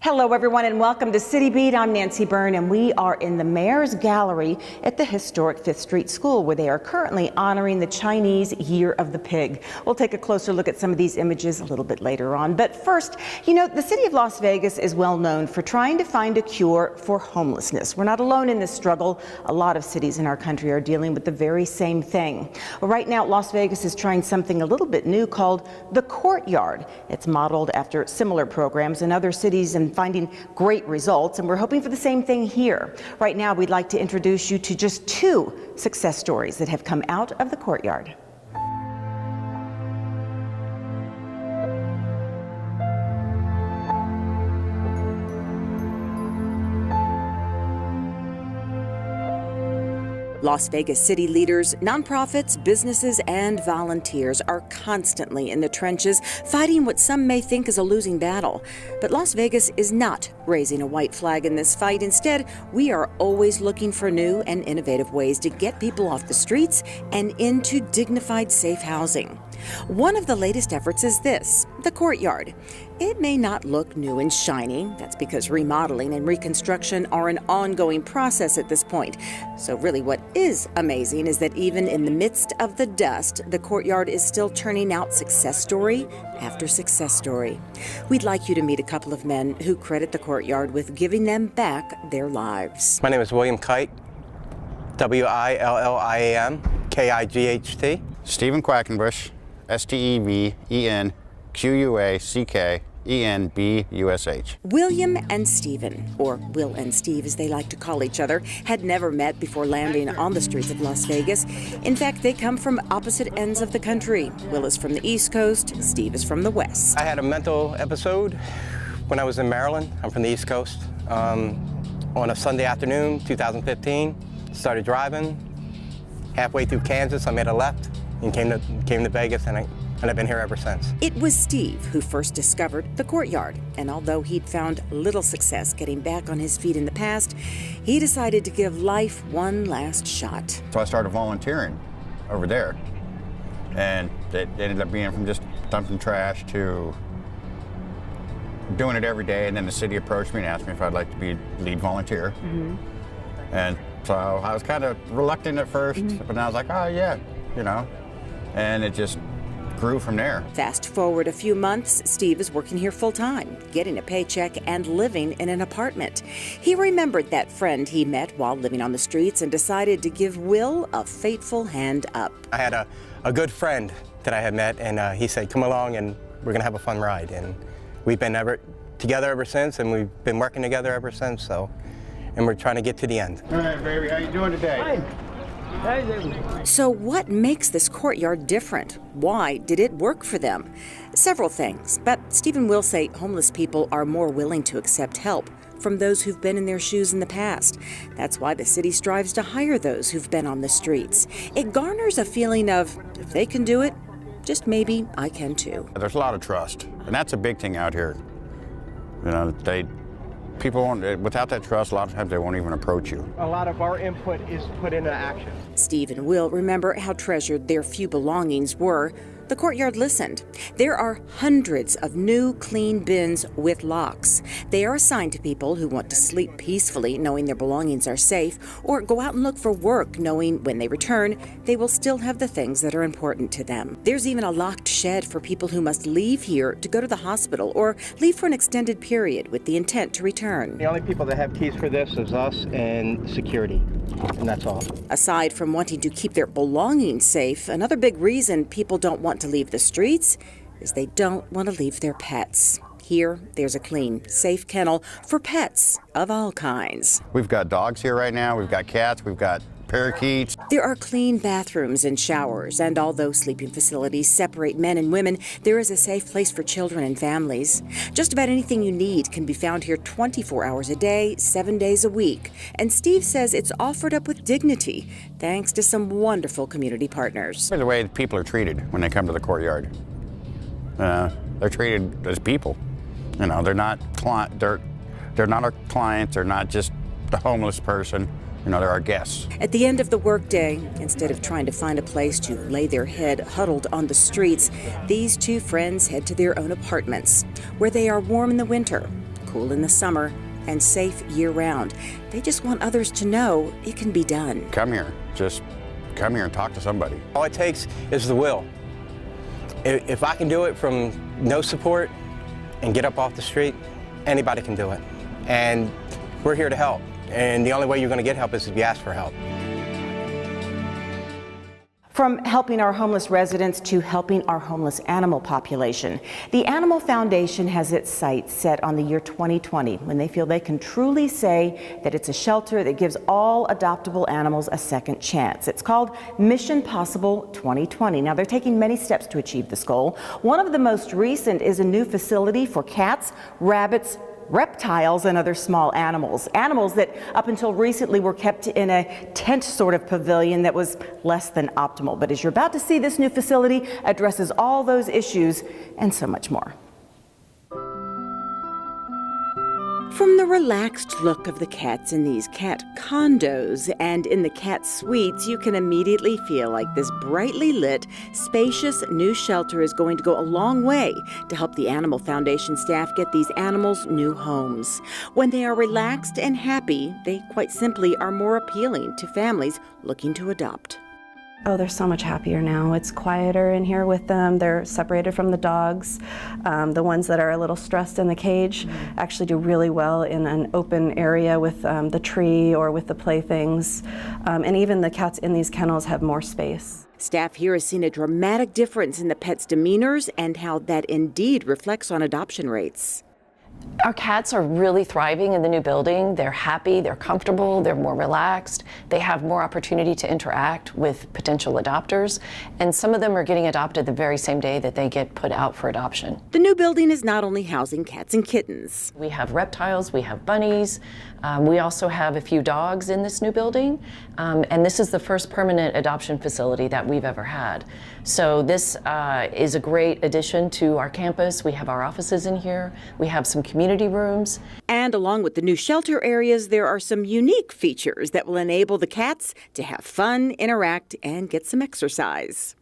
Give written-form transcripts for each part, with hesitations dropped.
Hello, everyone, and welcome to City Beat. I'm Nancy Byrne, and we are in the Mayor's Gallery at the historic 5th Street School, where they are currently honoring the Chinese Year of the Pig. We'll take a closer look at some of these images a little bit later on. But first, you know, the city of Las Vegas is well known for trying to find a cure for homelessness. We're not alone in this struggle. A lot of cities in our country are dealing with the very same thing. Well, right now, Las Vegas is trying something a little bit new called the Courtyard. It's modeled after similar programs in other cities and finding great results, and we're hoping for the same thing here. Right now, we'd like to introduce you to just 2 success stories that have come out of the Courtyard. Las Vegas city leaders, nonprofits, businesses, and volunteers are constantly in the trenches fighting what some may think is a losing battle. But Las Vegas is not raising a white flag in this fight. Instead, we are always looking for new and innovative ways to get people off the streets and into dignified, safe housing. One of the latest efforts is this, the Courtyard. It may not look new and shiny. That's because remodeling and reconstruction are an ongoing process at this point. So really what is amazing is that even in the midst of the dust, the Courtyard is still turning out success story after success story. We'd like you to meet a couple of men who credit the Courtyard with giving them back their lives. My name is William Kite, William Kight. Stephen Quackenbush, StevenQuakenbush. William and Stephen, or Will and Steve as they like to call each other, had never met before landing on the streets of Las Vegas. In fact, they come from opposite ends of the country. Will is from the East Coast, Steve is from the West. I had a mental episode when I was in Maryland. I'm from the East Coast. On a Sunday afternoon, 2015, started driving. Halfway through Kansas, I made a left and came to Vegas, and I've been here ever since. It was Steve who first discovered the Courtyard, and although he'd found little success getting back on his feet in the past, he decided to give life one last shot. So I started volunteering over there, and it ended up being from just dumping trash to doing it every day, and then the city approached me and asked me if I'd like to be lead volunteer. And so I was kind of reluctant at first, but then I was like, oh yeah, you know, and it just grew from there. Fast forward a few months, Steve is working here full-time, getting a paycheck and living in an apartment. He remembered that friend he met while living on the streets and decided to give Will a fateful hand up. I had a good friend that I had met, and he said, come along and we're gonna have a fun ride. And we've been together ever since, and we've been working together ever since, and we're trying to get to the end. All right, baby, how you doing today? Fine. So what makes this Courtyard different? Why did it work for them? Several things, but Stephen will say homeless people are more willing to accept help from those who've been in their shoes in the past. That's why the city strives to hire those who've been on the streets. It garners a feeling of, if they can do it, just maybe I can too. There's a lot of trust, and that's a big thing out here. You know, people won't, without that trust, a lot of times they won't even approach you. A lot of our input is put into action. Steve and Will remember how treasured their few belongings were. The Courtyard listened. There are hundreds of new, clean bins with locks. They are assigned to people who want to sleep peacefully, knowing their belongings are safe, or go out and look for work, knowing when they return, they will still have the things that are important to them. There's even a locked shed for people who must leave here to go to the hospital or leave for an extended period with the intent to return. The only people that have keys for this is us and security, and that's all. Aside from wanting to keep their belongings safe, another big reason people don't want to leave the streets is they don't want to leave their pets. Here, there's a clean, safe kennel for pets of all kinds. We've got dogs here right now, we've got cats, we've got parakeets. There are clean bathrooms and showers, and although sleeping facilities separate men and women, there is a safe place for children and families. Just about anything you need can be found here 24 hours a day, 7 days a week. And Steve says it's offered up with dignity, thanks to some wonderful community partners. The way people are treated when they come to the Courtyard. They're treated as people. You know, they're not our clients, they're not just the homeless person. You know, they're our guests. At the end of the workday, instead of trying to find a place to lay their head huddled on the streets, these 2 friends head to their own apartments, where they are warm in the winter, cool in the summer, and safe year-round. They just want others to know it can be done. Come here. Just come here and talk to somebody. All it takes is the will. If I can do it from no support and get up off the street, anybody can do it. And we're here to help. And the only way you're going to get help is if you ask for help. From helping our homeless residents to helping our homeless animal population, the Animal Foundation has its sights set on the year 2020, when they feel they can truly say that it's a shelter that gives all adoptable animals a second chance. It's called Mission Possible 2020. Now, they're taking many steps to achieve this goal. One of the most recent is a new facility for cats, rabbits, reptiles, and other small animals. Animals that up until recently were kept in a tent sort of pavilion that was less than optimal. But as you're about to see, this new facility addresses all those issues and so much more. From the relaxed look of the cats in these cat condos and in the cat suites, you can immediately feel like this brightly lit, spacious new shelter is going to go a long way to help the Animal Foundation staff get these animals new homes. When they are relaxed and happy, they quite simply are more appealing to families looking to adopt. Oh, they're so much happier now. It's quieter in here with them. They're separated from the dogs. The ones that are a little stressed in the cage actually do really well in an open area with the tree or with the playthings. And even the cats in these kennels have more space. Staff here has seen a dramatic difference in the pets' demeanors and how that indeed reflects on adoption rates. Our cats are really thriving in the new building. They're happy, they're comfortable, they're more relaxed. They have more opportunity to interact with potential adopters. And some of them are getting adopted the very same day that they get put out for adoption. The new building is not only housing cats and kittens. We have reptiles, we have bunnies. We also have a few dogs in this new building. And this is the first permanent adoption facility that we've ever had. So this is a great addition to our campus. We have our offices in here. We have some community rooms. And along with the new shelter areas, there are some unique features that will enable the cats to have fun, interact, and get some exercise.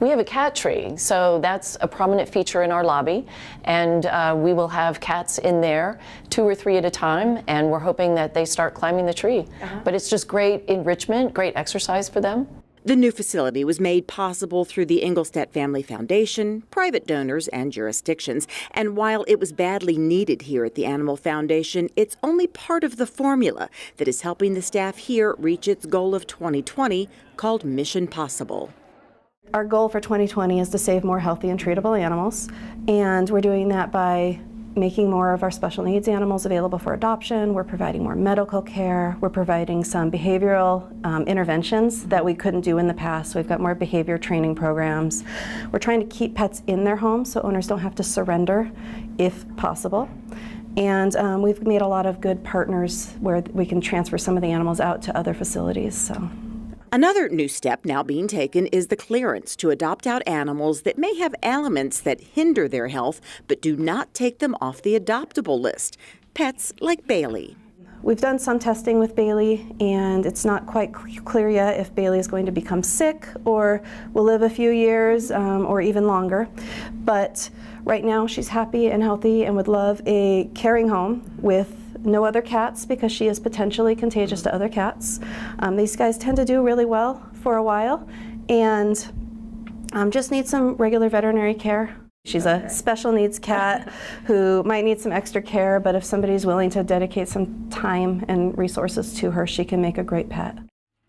We have a cat tree, so that's a prominent feature in our lobby, and we will have cats in there 2 or 3 at a time, and we're hoping that they start climbing the tree. But it's just great enrichment, great exercise for them. The new facility was made possible through the Engelstadt Family Foundation, private donors, and jurisdictions. And while it was badly needed here at the Animal Foundation, it's only part of the formula that is helping the staff here reach its goal of 2020, called Mission Possible. Our goal for 2020 is to save more healthy and treatable animals, and we're doing that by making more of our special needs animals available for adoption. We're providing more medical care. We're providing some behavioral interventions that we couldn't do in the past. So we've got more behavior training programs. We're trying to keep pets in their homes so owners don't have to surrender if possible. And we've made a lot of good partners where we can transfer some of the animals out to other facilities. So. Another new step now being taken is the clearance to adopt out animals that may have ailments that hinder their health but do not take them off the adoptable list. Pets like Bailey. We've done some testing with Bailey, and it's not quite clear yet if Bailey is going to become sick or will live a few years or even longer. But right now she's happy and healthy and would love a caring home with no other cats because she is potentially contagious to other cats. These guys tend to do really well for a while and just need some regular veterinary care. She's a special needs cat who might need some extra care, but if somebody's willing to dedicate some time and resources to her, she can make a great pet.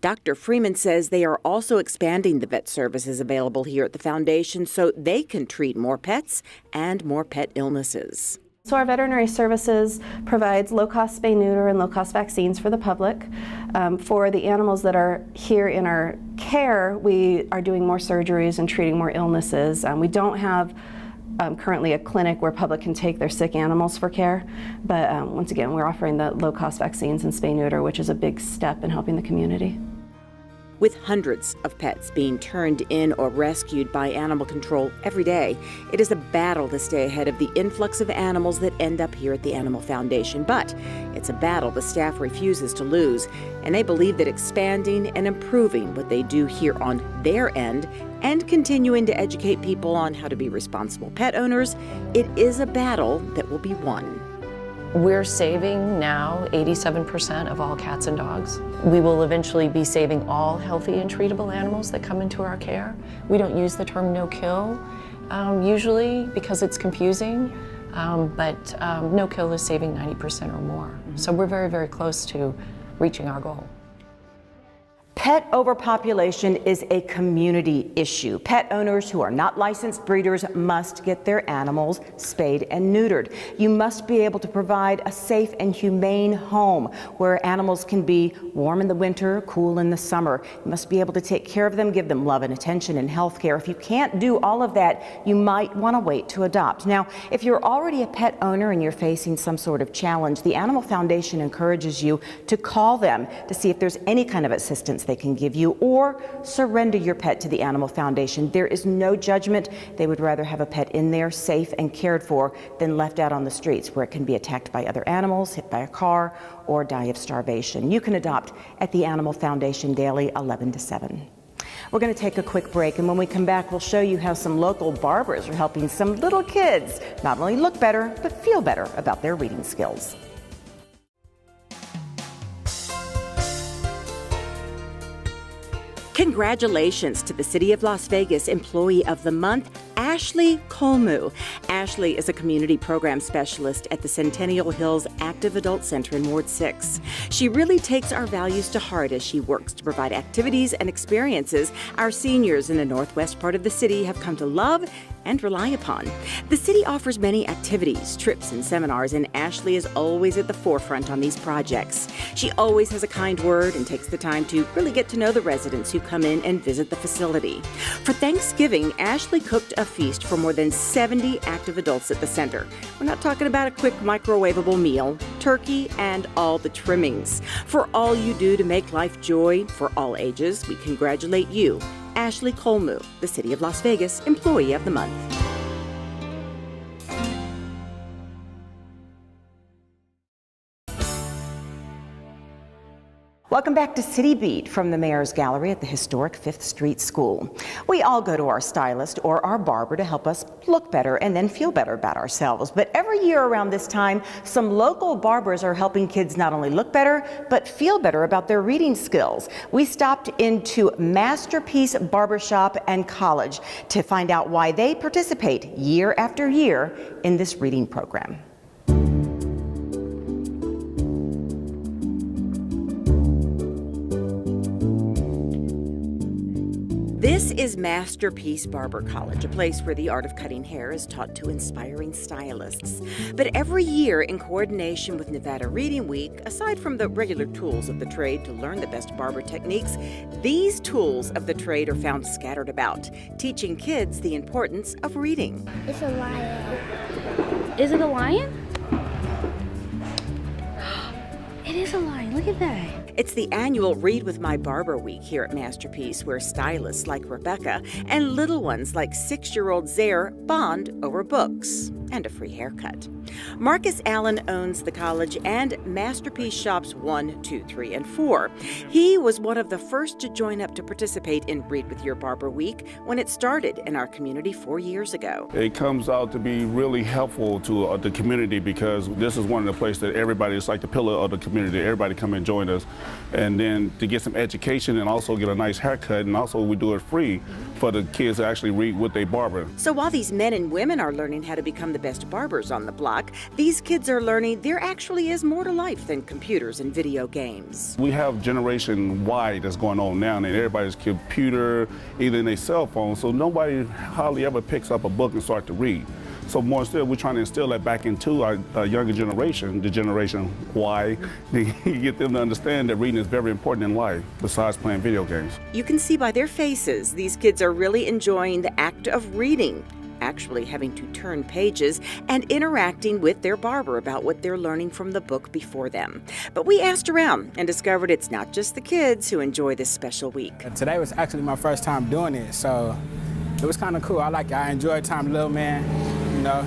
Dr. Freeman says they are also expanding the vet services available here at the foundation so they can treat more pets and more pet illnesses. So our veterinary services provides low-cost spay-neuter and low-cost vaccines for the public. For the animals that are here in our care, we are doing more surgeries and treating more illnesses. We don't have currently a clinic where public can take their sick animals for care, but once again, we're offering the low-cost vaccines and spay-neuter, which is a big step in helping the community. With hundreds of pets being turned in or rescued by animal control every day, it is a battle to stay ahead of the influx of animals that end up here at the Animal Foundation. But it's a battle the staff refuses to lose, and they believe that expanding and improving what they do here on their end and continuing to educate people on how to be responsible pet owners, it is a battle that will be won. We're saving now 87% of all cats and dogs. We will eventually be saving all healthy and treatable animals that come into our care. We don't use the term no-kill usually because it's confusing, but no-kill is saving 90% or more. So we're very, very close to reaching our goal. Pet overpopulation is a community issue. Pet owners who are not licensed breeders must get their animals spayed and neutered. You must be able to provide a safe and humane home where animals can be warm in the winter, cool in the summer. You must be able to take care of them, give them love and attention and health care. If you can't do all of that, you might want to wait to adopt. Now, if you're already a pet owner and you're facing some sort of challenge, the Animal Foundation encourages you to call them to see if there's any kind of assistance they can give you, or surrender your pet to the Animal Foundation. There is no judgment. They would rather have a pet in there, safe and cared for, than left out on the streets where it can be attacked by other animals, hit by a car, or die of starvation. You can adopt at the Animal Foundation daily, 11 to 7. We're going to take a quick break, and when we come back, we'll show you how some local barbers are helping some little kids not only look better, but feel better about their reading skills. Congratulations to the City of Las Vegas Employee of the Month, Ashley Colmu. Ashley is a community program specialist at the Centennial Hills Active Adult Center in Ward 6. She really takes our values to heart as she works to provide activities and experiences our seniors in the northwest part of the city have come to love and rely upon. The city offers many activities, trips, and seminars, and Ashley is always at the forefront on these projects. She always has a kind word and takes the time to really get to know the residents who come in and visit the facility. For Thanksgiving, Ashley cooked a feast for more than 70 active adults at the center. We're not talking about a quick microwavable meal, turkey and all the trimmings. For all you do to make life joy for all ages, we congratulate you, Ashley Colmu, the City of Las Vegas Employee of the Month. Welcome back to City Beat from the Mayor's Gallery at the historic 5th Street School. We all go to our stylist or our barber to help us look better and then feel better about ourselves. But every year around this time, some local barbers are helping kids not only look better, but feel better about their reading skills. We stopped into Masterpiece Barbershop and College to find out why they participate year after year in this reading program. This is Masterpiece Barber College, a place where the art of cutting hair is taught to inspiring stylists. But every year, in coordination with Nevada Reading Week, aside from the regular tools of the trade to learn the best barber techniques, these tools of the trade are found scattered about, teaching kids the importance of reading. It's a lion. Is it a lion? It is a lion. Look at that. It's the annual Read with My Barber Week here at Masterpiece, where stylists like Rebecca and little ones like 6-year-old Zaire bond over books and a free haircut. Marcus Allen owns the college and Masterpiece Shops 1, 2, 3, and 4. He was one of the first to join up to participate in Read with Your Barber Week when it started in our community 4 years ago. It comes out to be really helpful to the community because this is one of the places that everybody is like the pillar of the community. Everybody come and join us. And then to get some education and also get a nice haircut, and also we do it free for the kids to actually read with their barber. So while these men and women are learning how to become the best barbers on the block, these kids are learning there actually is more to life than computers and video games. We have Generation Y that's going on now, and everybody's computer, either in their cell phone, so nobody hardly ever picks up a book and start to read. So more still, we're trying to instill that back into our younger generation, the Generation Y, to get them to understand that reading is very important in life, besides playing video games. You can see by their faces, these kids are really enjoying the act of reading, actually having to turn pages and interacting with their barber about what they're learning from the book before them. But we asked around and discovered it's not just the kids who enjoy this special week. Today was actually my first time doing it, so it was kind of cool. I enjoyed time with little man, you know.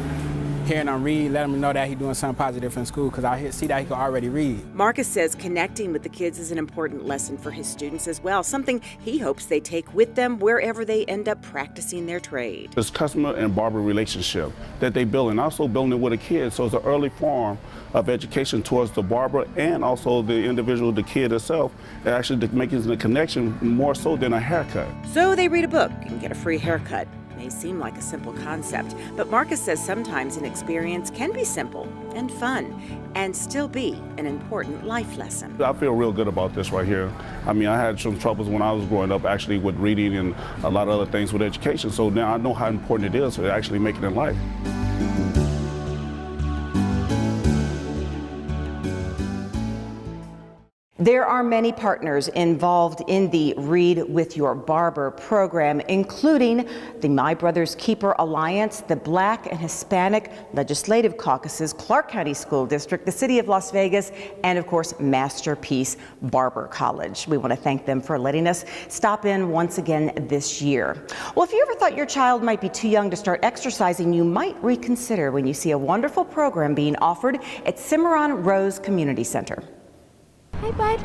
hearing him read, letting him know that he's doing something positive in school, because I see that he can already read. Marcus says connecting with the kids is an important lesson for his students as well, something he hopes they take with them wherever they end up practicing their trade. It's customer and barber relationship that they build, and also building it with a kid. So it's an early form of education towards the barber and also the individual, the kid itself, actually making the connection more so than a haircut. So they read a book and get a free haircut. May seem like a simple concept, but Marcus says sometimes an experience can be simple and fun and still be an important life lesson. I feel real good about this right here. I mean, I had some troubles when I was growing up actually with reading and a lot of other things with education, so now I know how important it is to actually make it in life. There are many partners involved in the Read with Your Barber program, including the My Brother's Keeper Alliance, the Black and Hispanic Legislative Caucuses, Clark County School District, the City of Las Vegas, and of course, Masterpiece Barber College. We want to thank them for letting us stop in once again this year. Well, if you ever thought your child might be too young to start exercising, you might reconsider when you see a wonderful program being offered at Cimarron Rose Community Center. Hi, bud.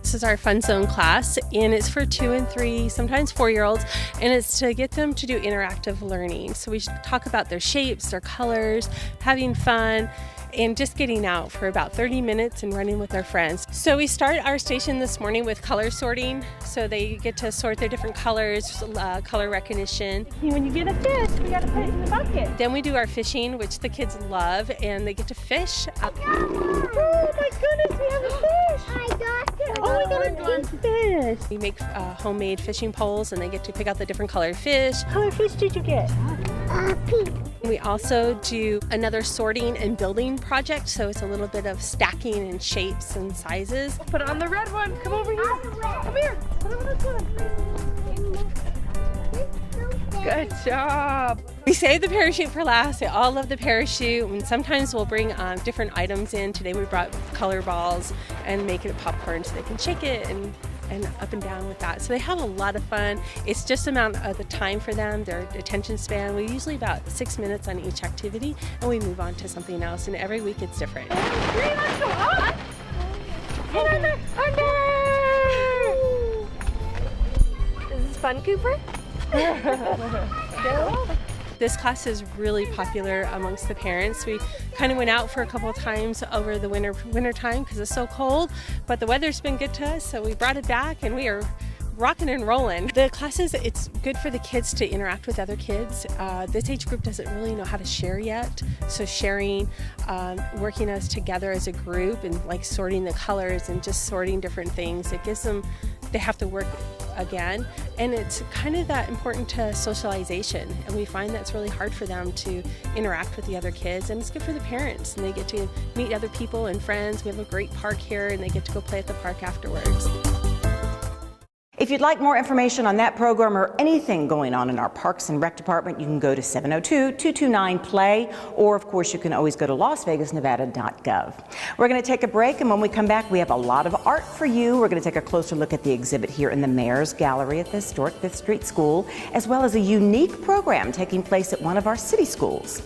This is our Fun Zone class, and it's for 2 and 3, sometimes 4-year-olds, and it's to get them to do interactive learning. So we talk about their shapes, their colors, having fun, and just getting out for about 30 minutes and running with their friends. So we start our station this morning with color sorting. So they get to sort their different colors, color recognition. When you get a fish, we gotta put it in the bucket. Then we do our fishing, which the kids love, and they get to fish. Oh my goodness, we have a fish! I got it! Oh, we got a big fish! We make homemade fishing poles, and they get to pick out the different colored fish. What color fish did you get? Pink. We also do another sorting and building project, so it's a little bit of stacking and shapes and sizes. Put on the red one. Come over here. Come here. Put on this one. Good job. We save the parachute for last. They all love the parachute, and sometimes we'll bring different items in. Today we brought color balls and make it popcorn so they can shake it and up and down with that. So they have a lot of fun. It's just amount of the time for them, their attention span. We usually about 6 minutes on each activity, and we move on to something else, and every week it's different. Let's go up. And under. Is this fun, Cooper? This class is really popular amongst the parents. We kind of went out for a couple of times over the winter time because it's so cold, but the weather's been good to us, so we brought it back and we are rocking and rolling. The classes, it's good for the kids to interact with other kids. This age group doesn't really know how to share yet, so sharing, working us together as a group and like sorting the colors and just sorting different things, it gives them, they have to work again, and it's kind of that important to socialization, and we find that's really hard for them to interact with the other kids, and it's good for the parents, and they get to meet other people and friends. We have a great park here, and they get to go play at the park afterwards. If you'd like more information on that program or anything going on in our Parks and Rec Department, you can go to 702-229-PLAY, or of course you can always go to lasvegasnevada.gov. We're going to take a break, and when we come back we have a lot of art for you. We're going to take a closer look at the exhibit here in the Mayor's Gallery at the historic 5th Street School, as well as a unique program taking place at one of our city schools.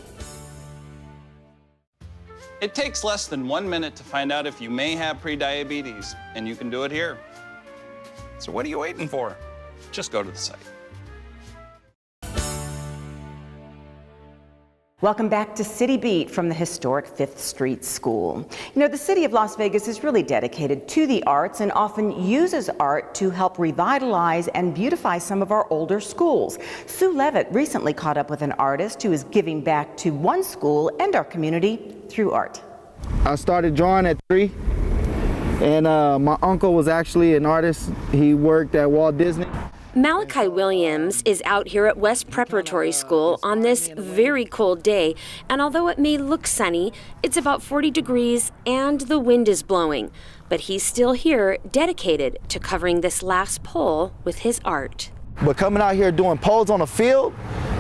It takes less than 1 minute to find out if you may have prediabetes, and you can do it here. So what are you waiting for? Just go to the site. Welcome back to City Beat from the historic 5th Street School. You know, the city of Las Vegas is really dedicated to the arts and often uses art to help revitalize and beautify some of our older schools. Sue Levitt recently caught up with an artist who is giving back to one school and our community through art. I started drawing at 3. And my uncle was actually an artist. He worked at Walt Disney. Malachi Williams is out here at West Preparatory School on this very cold day, and although it may look sunny, it's about 40 degrees and the wind is blowing. But he's still here, dedicated to covering this last pole with his art. But coming out here doing poles on the field,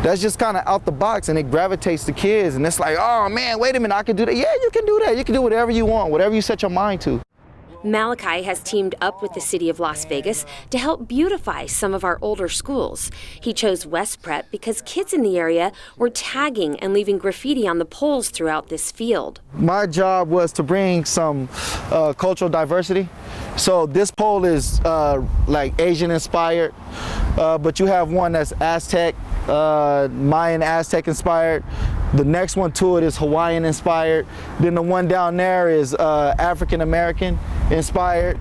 that's just kind of out the box, and it gravitates the kids, and it's like, oh man, wait a minute, I can do that. Yeah, you can do that. You can do whatever you want, whatever you set your mind to. Malachi has teamed up with the city of Las Vegas to help beautify some of our older schools. He chose West Prep because kids in the area were tagging and leaving graffiti on the poles throughout this field. My job was to bring some cultural diversity. So this pole is like Asian inspired, but you have one that's Aztec, Mayan Aztec inspired. The next one to it is Hawaiian inspired. Then the one down there is African American inspired.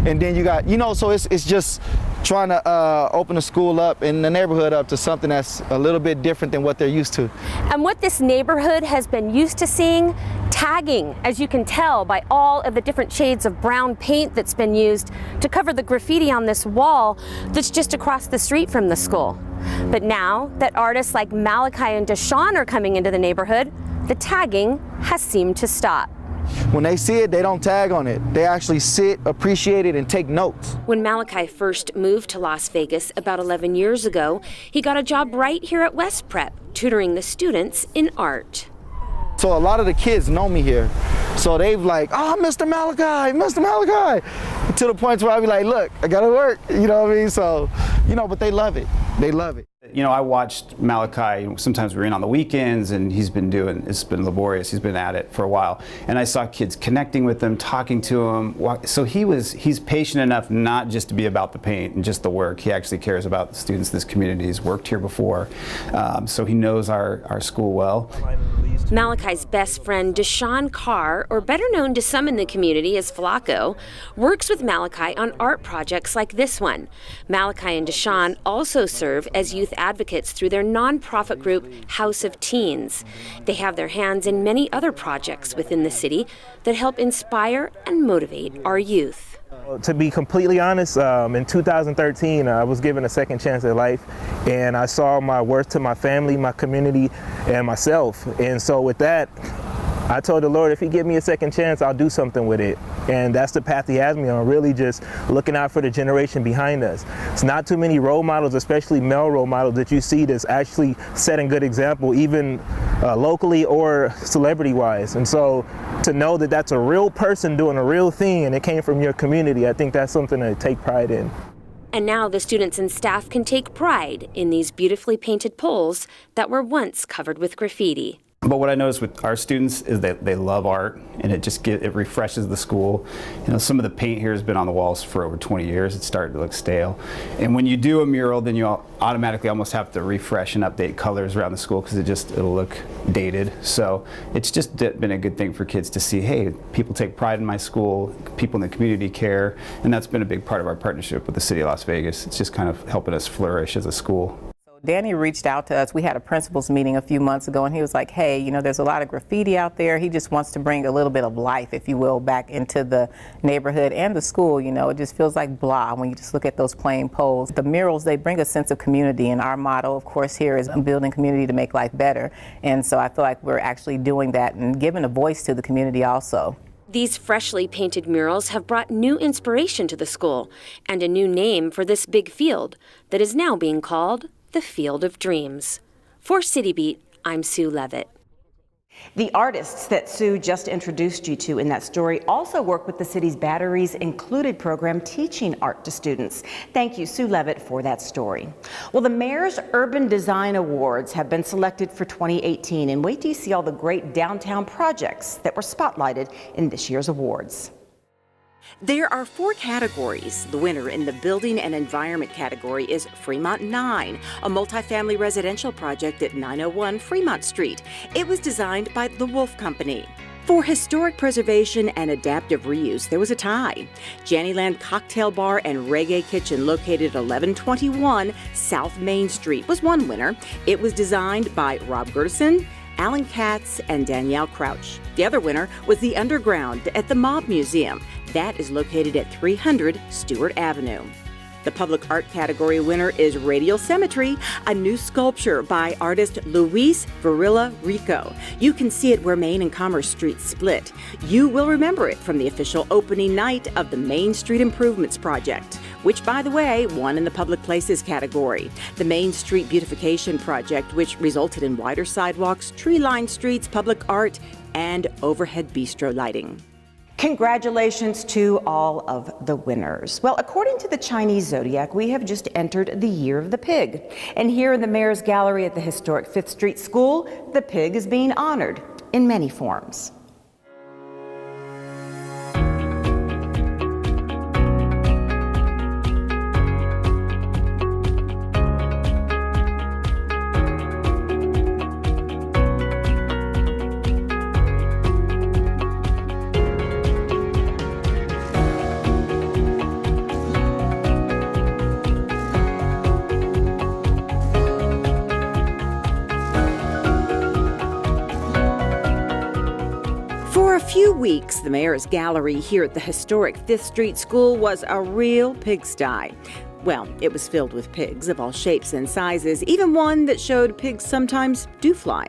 And then you got, so it's just trying to open the school up and the neighborhood up to something that's a little bit different than what they're used to. And what this neighborhood has been used to seeing, tagging, as you can tell by all of the different shades of brown paint that's been used to cover the graffiti on this wall that's just across the street from the school. But now that artists like Malachi and Deshawn are coming into the neighborhood, the tagging has seemed to stop. When they see it, they don't tag on it. They actually sit, appreciate it, and take notes. When Malachi first moved to Las Vegas about 11 years ago, he got a job right here at West Prep, tutoring the students in art. So a lot of the kids know me here. So they've like, oh, Mr. Malachi, Mr. Malachi. To the point where I be like, look, I gotta work, you know what I mean? So, but they love it. They love it. I watched Malachi, sometimes we're in on the weekends, and it's been laborious, he's been at it for a while. And I saw kids connecting with him, talking to him. So he's patient enough not just to be about the paint and just the work. He actually cares about the students in this community. He's worked here before, so he knows our school well. Malachi's best friend, Deshawn Carr, or better known to some in the community as Flacco, works with Malachi on art projects like this one. Malachi and Deshawn also serve as youth advocates through their nonprofit group, House of Teens. They have their hands in many other projects within the city that help inspire and motivate our youth. To be completely honest, in 2013, I was given a second chance at life, and I saw my worth to my family, my community, and myself. And so with that, I told the Lord, if he give me a second chance, I'll do something with it. And that's the path he has me on, really just looking out for the generation behind us. It's not too many role models, especially male role models, that you see that's actually setting good example, even locally or celebrity-wise. And so to know that that's a real person doing a real thing and it came from your community, I think that's something to take pride in. And now the students and staff can take pride in these beautifully painted poles that were once covered with graffiti. But what I noticed with our students is that they love art, and it refreshes the school. Some of the paint here has been on the walls for over 20 years. It's starting to look stale. And when you do a mural, then you automatically almost have to refresh and update colors around the school because it'll look dated. So it's just been a good thing for kids to see, hey, people take pride in my school, people in the community care, and that's been a big part of our partnership with the City of Las Vegas. It's just kind of helping us flourish as a school. Danny reached out to us. We had a principals meeting a few months ago, and he was like, hey, there's a lot of graffiti out there. He just wants to bring a little bit of life, if you will, back into the neighborhood and the school. It just feels like blah when you just look at those plain poles. The murals, they bring a sense of community, and our motto, of course, here is building community to make life better. And so I feel like we're actually doing that and giving a voice to the community also. These freshly painted murals have brought new inspiration to the school and a new name for this big field that is now being called the Field of Dreams. For City Beat, I'm Sue Levitt. The artists that Sue just introduced you to in that story also work with the city's Batteries Included program teaching art to students. Thank you, Sue Levitt, for that story. Well, the Mayor's Urban Design Awards have been selected for 2018, and wait till you see all the great downtown projects that were spotlighted in this year's awards. There are 4 categories. The winner in the Building and Environment category is Fremont 9, a multifamily residential project at 901 Fremont Street. It was designed by the Wolf Company. For historic preservation and adaptive reuse, there was a tie. Jannyland Cocktail Bar and Reggae Kitchen, located at 1121 South Main Street, was one winner. It was designed by Rob Gerson, Alan Katz, and Danielle Crouch. The other winner was the Underground at the Mob Museum. That is located at 300 Stewart Avenue. The public art category winner is Radial Cemetery, a new sculpture by artist Luis Varilla Rico. You can see it where Main and Commerce Streets split. You will remember it from the official opening night of the Main Street Improvements Project, which, by the way, won in the public places category. The Main Street Beautification Project, which resulted in wider sidewalks, tree-lined streets, public art, and overhead bistro lighting. Congratulations to all of the winners. Well, according to the Chinese zodiac, we have just entered the year of the pig. And here in the Mayor's Gallery at the historic 5th Street School, the pig is being honored in many forms. For a few weeks, the Mayor's Gallery here at the historic 5th Street School was a real pigsty. Well, it was filled with pigs of all shapes and sizes, even one that showed pigs sometimes do fly.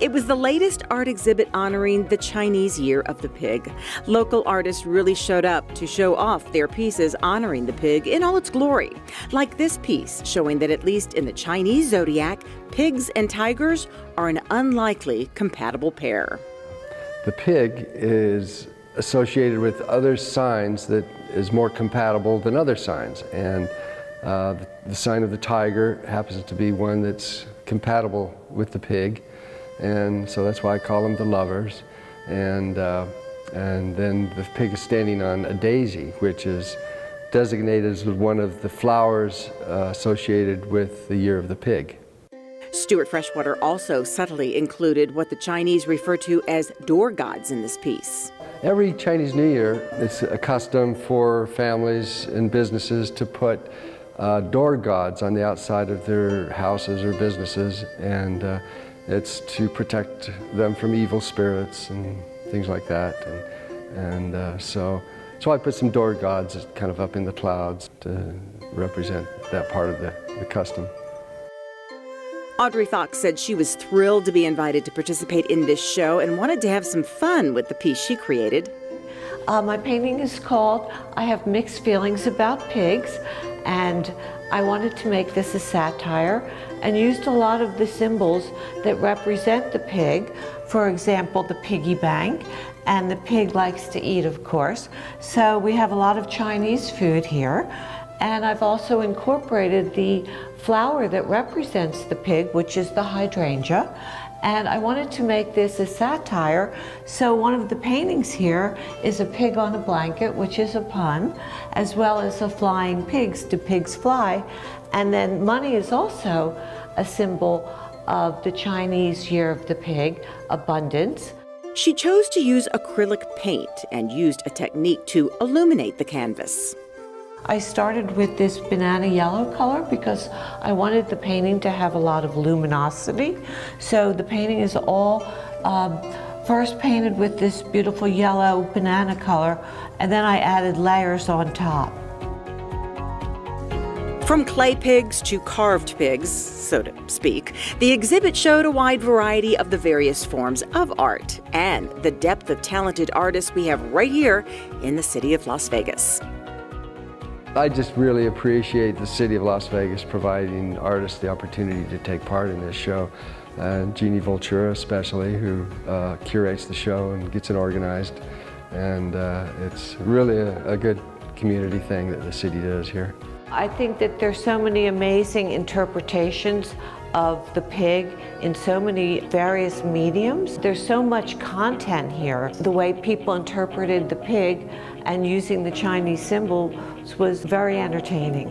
It was the latest art exhibit honoring the Chinese Year of the Pig. Local artists really showed up to show off their pieces honoring the pig in all its glory. Like this piece, showing that at least in the Chinese zodiac, pigs and tigers are an unlikely compatible pair. The pig is associated with other signs that is more compatible than other signs, and the sign of the tiger happens to be one that's compatible with the pig, and so that's why I call them the lovers. And then the pig is standing on a daisy, which is designated as one of the flowers associated with the year of the pig. Stuart Freshwater also subtly included what the Chinese refer to as door gods in this piece. Every Chinese New Year, it's a custom for families and businesses to put door gods on the outside of their houses or businesses, and it's to protect them from evil spirits and things like that. So I put some door gods kind of up in the clouds to represent that part of the custom. Audrey Fox said she was thrilled to be invited to participate in this show and wanted to have some fun with the piece she created. My painting is called I Have Mixed Feelings About Pigs, and I wanted to make this a satire and used a lot of the symbols that represent the pig. For example, the piggy bank, and the pig likes to eat, of course. So we have a lot of Chinese food here. And I've also incorporated the flower that represents the pig, which is the hydrangea. And I wanted to make this a satire. So one of the paintings here is a pig on a blanket, which is a pun, as well as a flying pigs, do pigs fly? And then money is also a symbol of the Chinese Year of the Pig, abundance. She chose to use acrylic paint and used a technique to illuminate the canvas. I started with this banana yellow color because I wanted the painting to have a lot of luminosity. So the painting is all first painted with this beautiful yellow banana color, and then I added layers on top. From clay pigs to carved pigs, so to speak, the exhibit showed a wide variety of the various forms of art and the depth of talented artists we have right here in the city of Las Vegas. I just really appreciate the city of Las Vegas providing artists the opportunity to take part in this show. Jeannie Voltura especially, who curates the show and gets it organized. And it's really a good community thing that the city does here. I think that there's so many amazing interpretations of the pig in so many various mediums. There's so much content here. The way people interpreted the pig and using the Chinese symbols was very entertaining.